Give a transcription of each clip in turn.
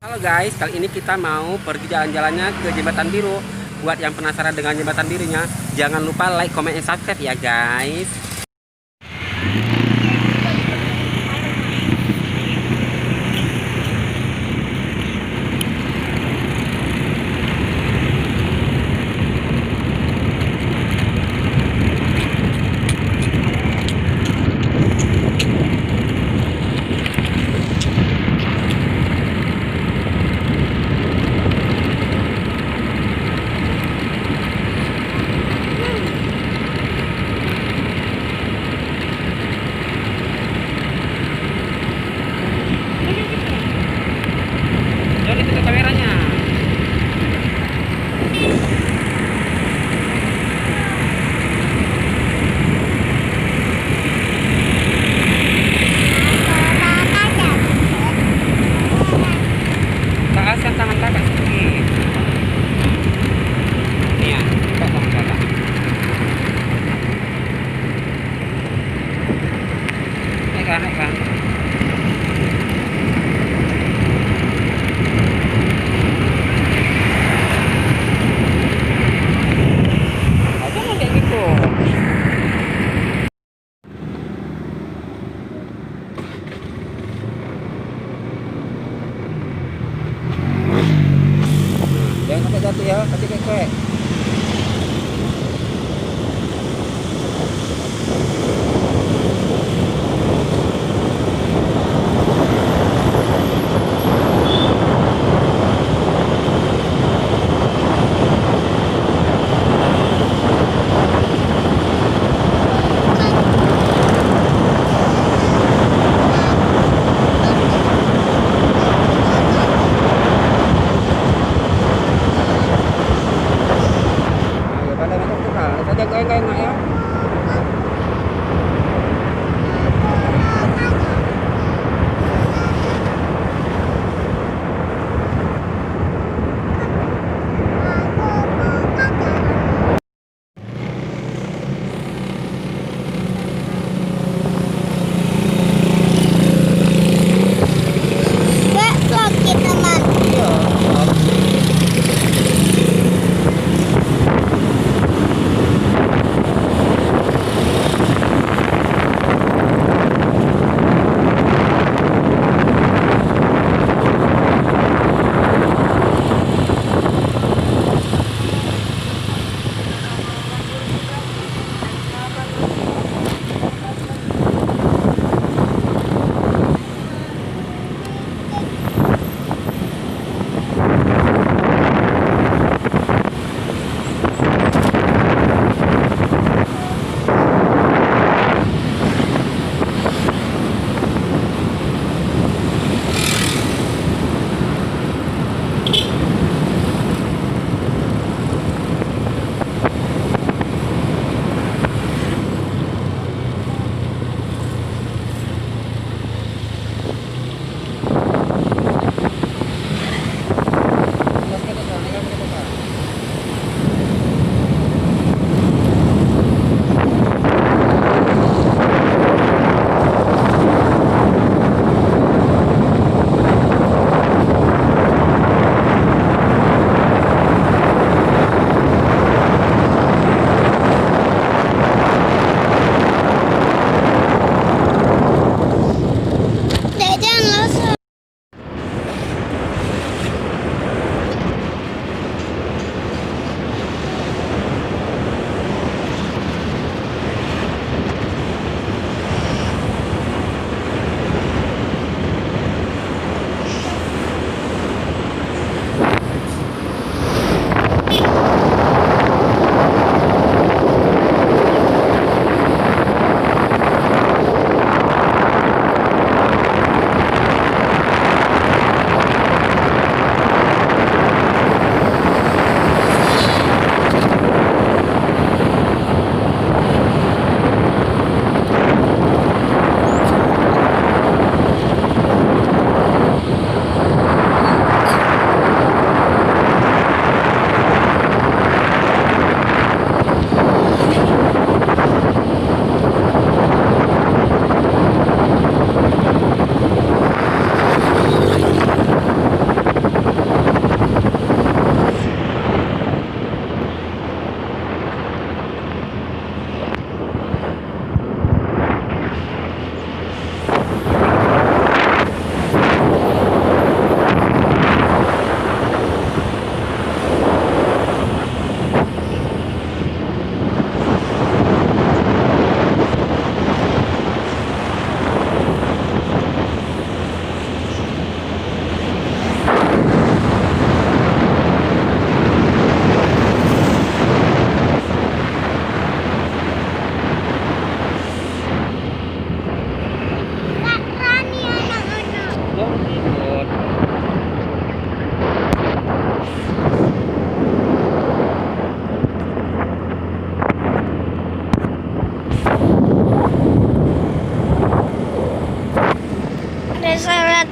Halo guys, kali ini kita mau pergi jalan-jalannya ke Jembatan Biru. Buat yang penasaran dengan Jembatan Birunya, jangan lupa like, comment, and subscribe ya guys. Jadi itu kameranya. Taaskan tangan kakak sedikit. Nih ya, buka tangan kakak. Naik kan. Jangan kayak gitu. Jangan sampai jatuh ya, kasih kek.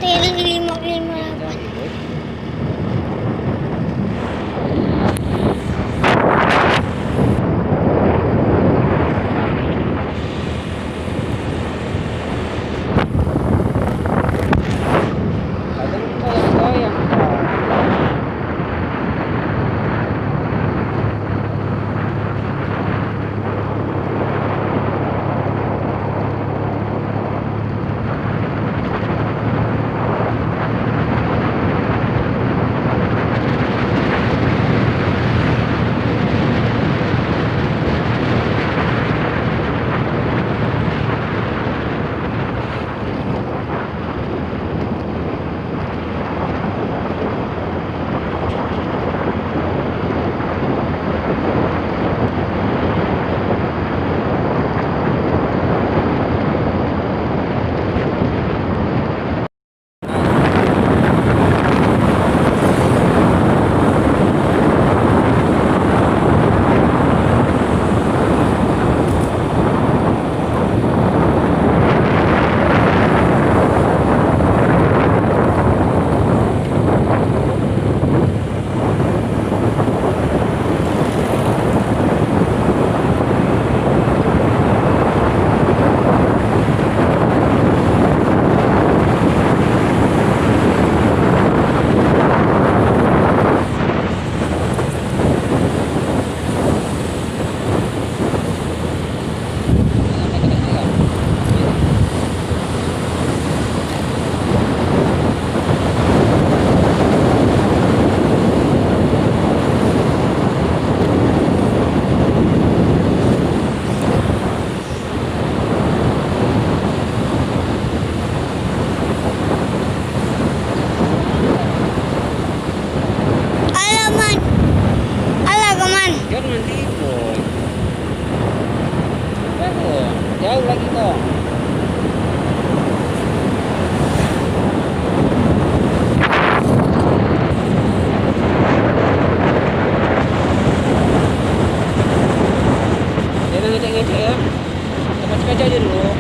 KT558. Jauh lagi toh. Jangan ngecek-ngecek ya. Cepat-cepat aja dulu.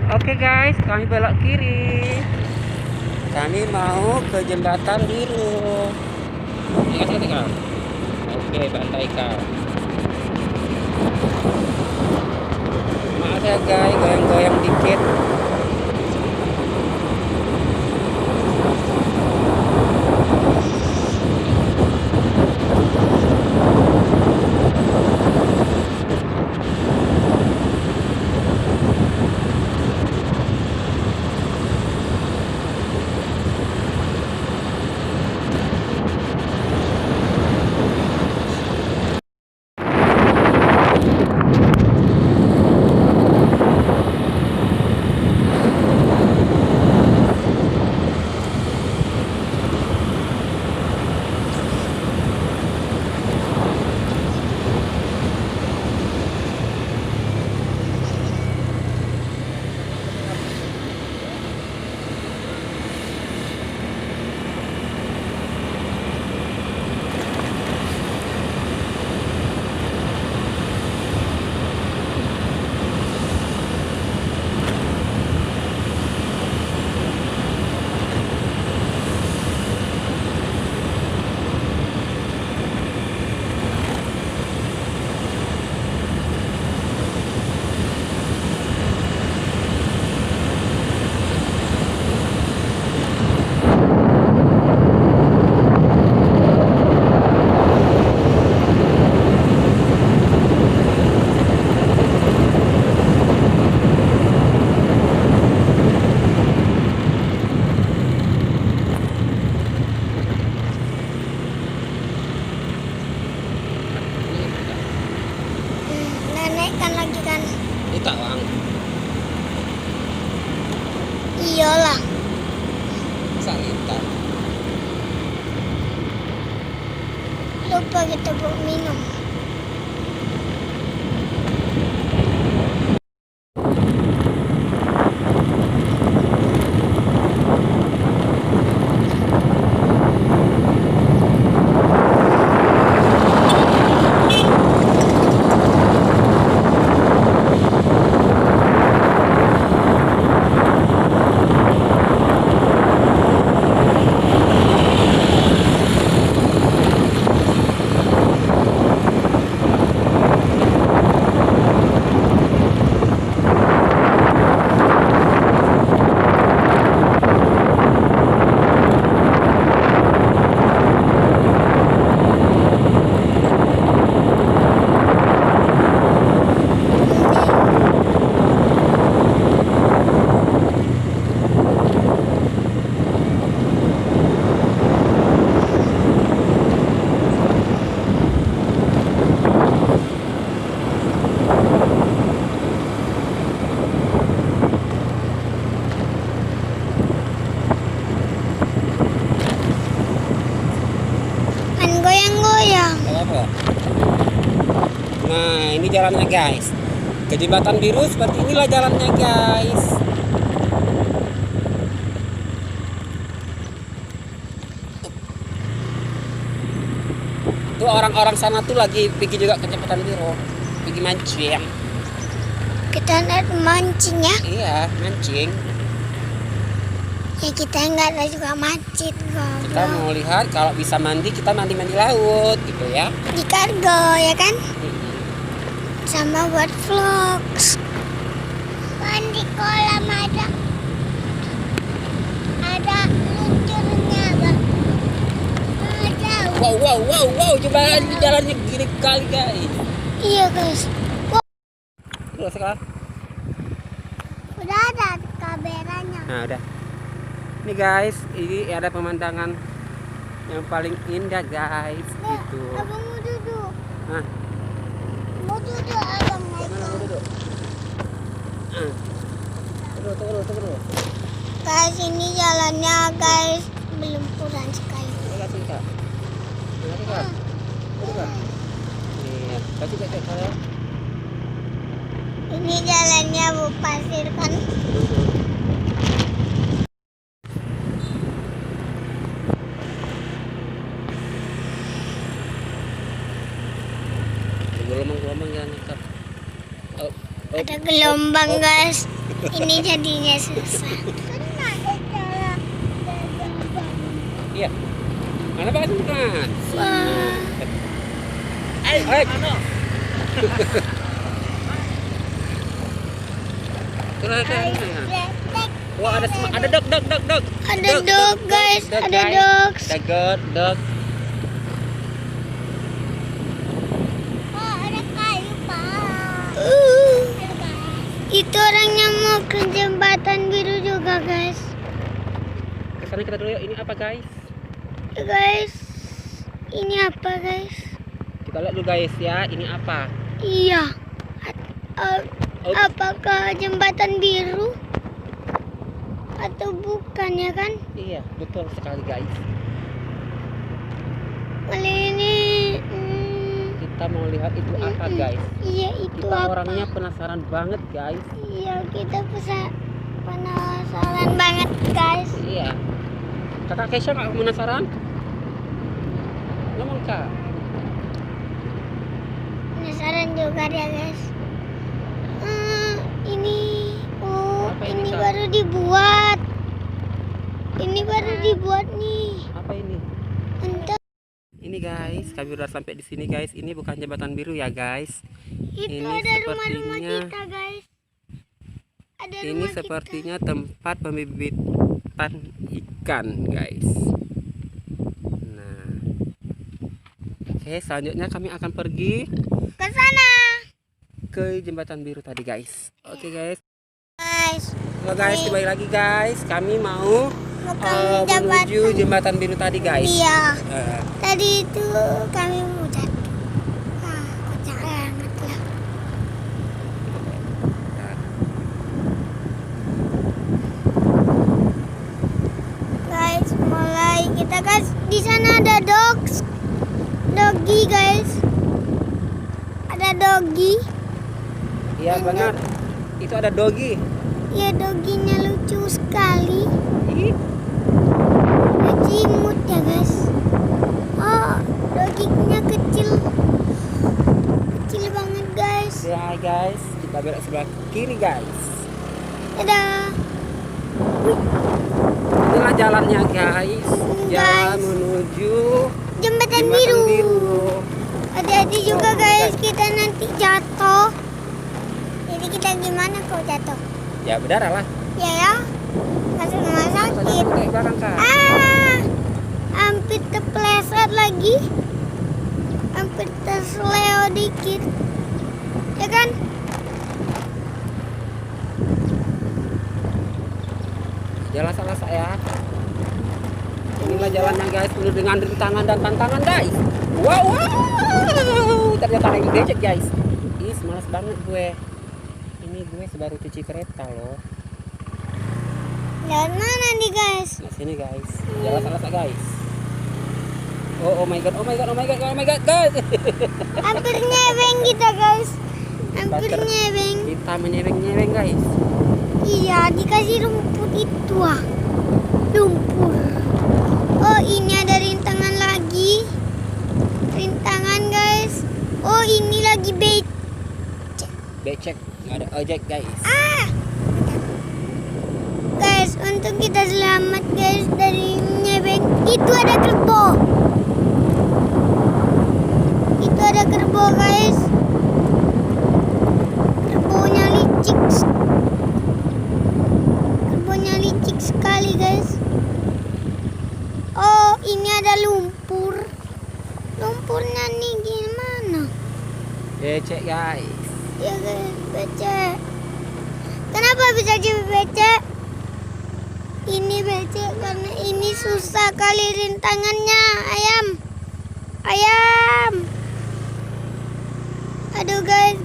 Oke guys, kami belok kiri. Kami mau ke jembatan biru. Ini kan. Oke, bantai kau. Maaf ya guys, goyang-goyang dikit. Iyalah. Salitan. Lupa kita bawa minum. Kan goyang-goyang. Apa? Nah, ini jalannya guys. Ke Jembatan Biru seperti inilah jalannya guys. Tuh orang-orang sana tuh lagi pergi juga ke Jembatan Biru, pergi mancing. Kita lihat mancing ya. Iya, mancing. Ya kita nggak ada juga mancing Kita mau lihat kalau bisa mandi, kita mandi-mandi laut gitu ya. di kargo ya kan, sama buat vlogs. Mandi kolam ada luncurnya bang. Ada. Wow, coba jalannya gini kali guys. Iya guys. Udah sekarang. Udah ada kameranya. Nah udah. Ini guys, ini ada pemandangan yang paling indah guys. Gitu. Abang mau duduk. Nah, Mau duduk abang mana mau duduk? Tunggu. Guys, ini jalannya guys belum kurang sekali. Kasih kak. Kasih kak. Kasih kak. Iya, kasih kak saya. Ini jalannya bu pasir kan. Gelombang jangan nekat. Ada gelombang guys. Ini jadinya susah. Iya. Mana pak bukan? Wah. Wah ada dog. Ada dog guys. Ada dogs. Dog. Oh, ada kayu pak. Itu orangnya mau ke Jembatan Biru juga guys. Kesana kita dulu yuk. Ini apa guys? Guys, ini apa guys? Kita lihat dulu guys ya. Ini apa? Iya. Apakah Jembatan Biru atau bukan ya kan? Iya betul sekali guys. Kali ini Kita mau lihat itu apa guys. iya itu Kita apa? orangnya penasaran banget guys. Iya kita penasaran banget guys. Iya. Kakak Kesha nggak penasaran? Ngomong kak. Penasaran juga dia guys. Apa ini, Ini Kak? baru dibuat. Ini baru dibuat nih. Apa ini? Entah. Ini guys, kami udah sampai di sini guys. Ini bukan Jembatan Biru ya guys. Itu Ini ada rumah-rumah sepertinya- kita guys. Ada Ini rumah sepertinya tempat pembibitan ikan guys. Nah, oke selanjutnya kami akan pergi kita. Ke sana. ke Jembatan Biru tadi guys. Oke guys. Guys, Halo guys, kembali lagi guys. Kami mau bukan Jembatan. menuju Jembatan Biru tadi guys. Iya. Eh, Tadi itu kami mau jatuh. Kocak banget lah. nah. Doggy guys. Ada doggy. Iya benar. Itu ada doggy. Ya doginya lucu sekali. Ih, Lucu imut ya guys. Oh, doginya kecil. Kecil banget guys. ya guys, kita belok sebelah kiri guys. Dadah. Inilah jalannya guys. Jalan Guys. menuju Jembatan Jembatan biru. Biru. Hati-hati juga Oh, guys, guys. kita nanti jatuh. Jadi kita gimana kalau jatuh? Ya berdarah lah. Ya, masuk rumah sakit. Kayak belakang kak. Hampir terpeleset lagi. Hampir terseleo dikit. Ya kan? Jalan salah saya. Inilah jalannya guys, penuh dengan rintangan dan tantangan guys. Wow, ternyata lagi gadget guys. Ih, malas banget gue. Ini gue baru cuci kereta loh. Jalan mana nih guys? Nah sini guys, jalan salah saya guys. Oh my god, oh my god, oh my god, oh my god guys. Hampir nyeweng kita guys. Hampir Buster. nyeweng. Kita menyeweng-nyeweng guys. Iya, dikasih rumput itu ah. Lumpur. Oh, ini ada rintangan lagi. Rintangan guys. Oh, ini lagi bait. Becek, nggak ada ojek guys. Guys, untuk kita selamat guys dari nyebeng. Itu ada kerbau. Itu ada kerbau guys. Kerbaunya licik. Kerbaunya licik sekali guys. Oh, ini ada lumpur. Lumpurnya nih gimana? Becek guys. Ya guys, becek. Kenapa bisa jadi becek? Ini becek karena ini susah kali rintangannya. Ayam. Aduh guys.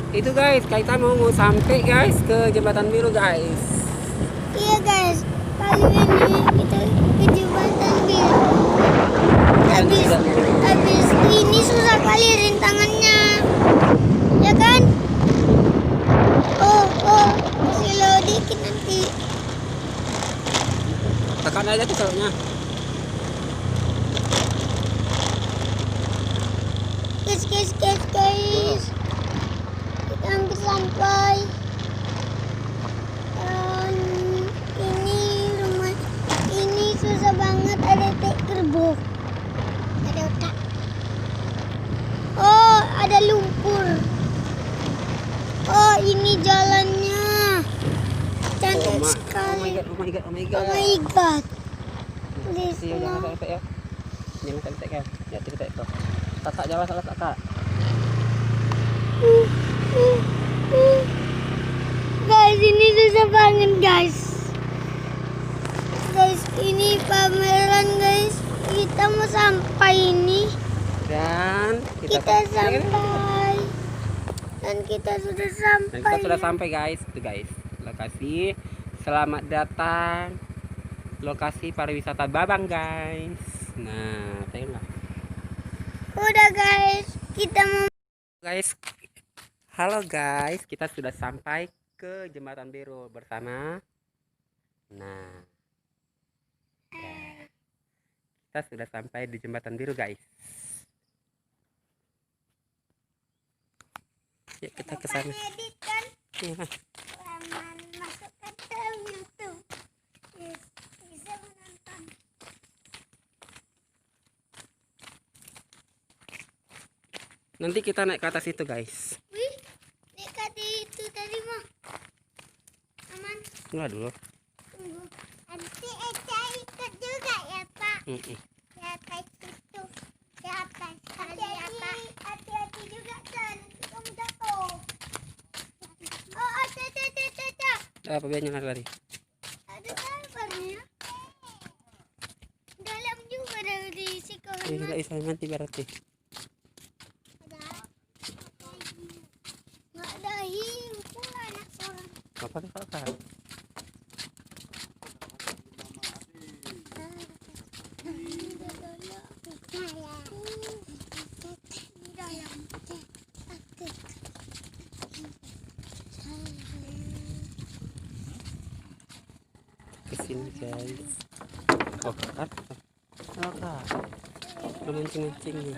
Itu guys, kita mau sampai guys ke Jembatan Biru guys. Iya guys, kali ini kita ke jembatan biru. Habis ini susah kali rintangannya. Ya kan? Oh, slow dikit nanti. Tekan aja tuh selnya. Guys. Kita hampir sampai. Ini rumah. Ini susah banget ada kerbau. Ada otak. Oh, ada lumpur. Oh, ini jalannya. Cantik sekali. Oh my god. Oh my god. Please, Iya, jangan no. sampai ya. Jangan sampai kan. Ya, kita itu. Kakak jalan salah kakak. Guys, ini susah banget guys. Guys, ini pameran guys. Kita mau sampai ini. Dan Kita sampai. Dan kita sudah sampai. Dan kita sudah sampai guys. Itu guys. Lokasi. Selamat datang. Lokasi pariwisata Babang guys. Nah, tengok. Udah guys, kita mau. Guys. Halo guys, kita sudah sampai ke Jembatan Biru bersama. Nah. Ya. Kita sudah sampai di Jembatan Biru guys. Yuk kita ke sana. Edit kan? Iya. Masukkan ke YouTube. Yes, bisa menonton. Nanti kita naik ke atas itu guys. Wih, dekat itu tadi mah. Aman. Enggak dulu. Tunggu. Nanti Eca ikut juga ya Pak. Mm-mm. Di atas itu. Di atas. Hati-hati juga kan. Kamu jatuh. Oh, ada. Apa biarnya lari? Ada kabarnya. Dalam juga dari sekolah. Enggak bisa nanti berarti. Nggak ada himpun anak seorang. Apa tuh kakak? ke sini guys. Oh kak, oh kak, mancing-mancing nih.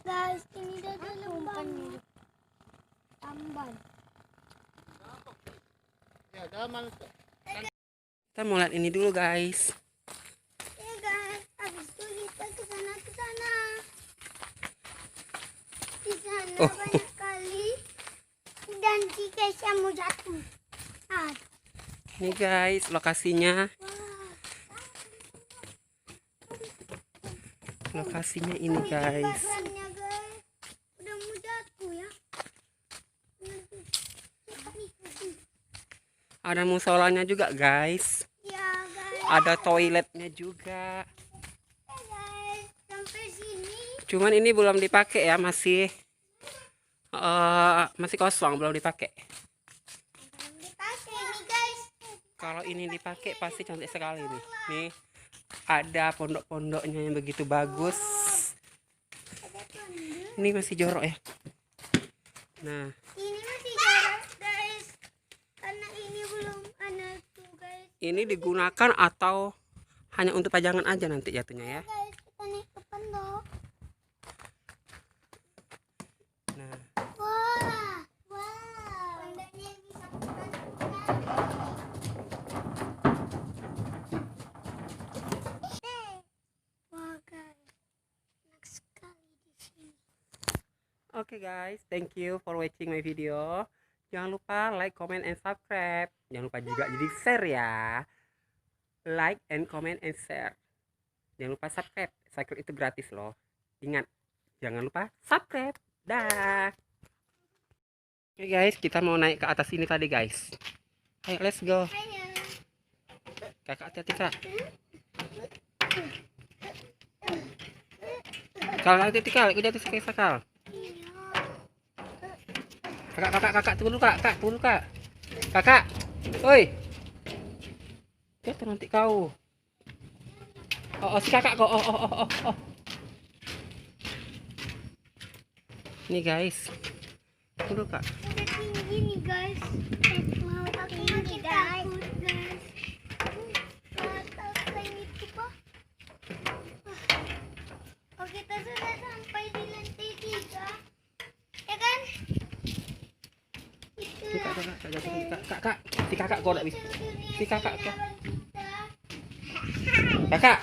Guys, ini dah dalam bambu. Tambal. Kita mau lihat ini dulu guys. Ya guys, habis itu kita ke sana. Di sana Oh. banyak kali dan si Keisha mau jatuh. Ah, Ini guys lokasinya. Lokasinya ini guys. Bahannya, guys. Udah mau jatuh ya. Ada musolanya juga guys. Ya guys. Ada toiletnya juga. Ya guys, sampai sini. Cuman ini belum dipakai ya, masih kosong, belum dipakai. Dipakai nih guys. Kalau ini dipakai pasti cantik sekali nih. Nih ada pondok-pondoknya yang begitu bagus. Ini masih jorok ya. Nah, Ini masih jarak guys. Karena ini belum ada tuh guys. ini digunakan atau hanya untuk pajangan aja nanti jatuhnya ya. Guys, kita naik ke pondok. Nah, Wah. Pondoknya bisa wah guys, enak sekali di sini. oke guys, thank you for watching my video. Jangan lupa like, comment, and subscribe. Jangan lupa juga jadi share ya. Like and comment and share. Jangan lupa subscribe. Subscribe itu gratis loh. Ingat, jangan lupa subscribe. Dah. Oke guys, kita mau naik ke atas ini tadi guys. Ayo let's go. Ayo. Kakak hati-hati kak. Kal hati-hati kal, aku jatuh sekali kal. Kakak tunggu dulu kak, tunggu dulu kak. Kakak, oi. Jatuh nanti kau. Oh si kakak kok. Oh. Nih guys, tunggu dulu kak. Udah tinggi nih guys. Mau aku makin takut guys. Atas kayak itu kok. Oh kita sudah sampai di lantai 3. Ya kan? Kak, si kakak kok enggak bisa. Si kakak kok. Kakak,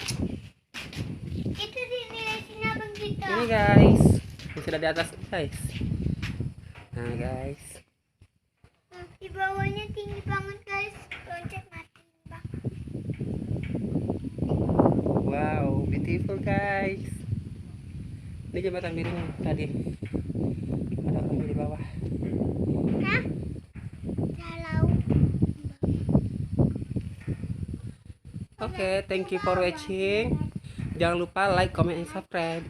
Itu di nilai sinabang kita. ini guys. Ini sudah di atas guys. Nah guys. Di bawahnya tinggi banget guys. Loncat mati bang. Wow, beautiful guys. Ini jembatan birunya tadi. Ada orang di bawah. Hah? Galau. Oke, thank you for watching. Jangan lupa like, comment, and subscribe.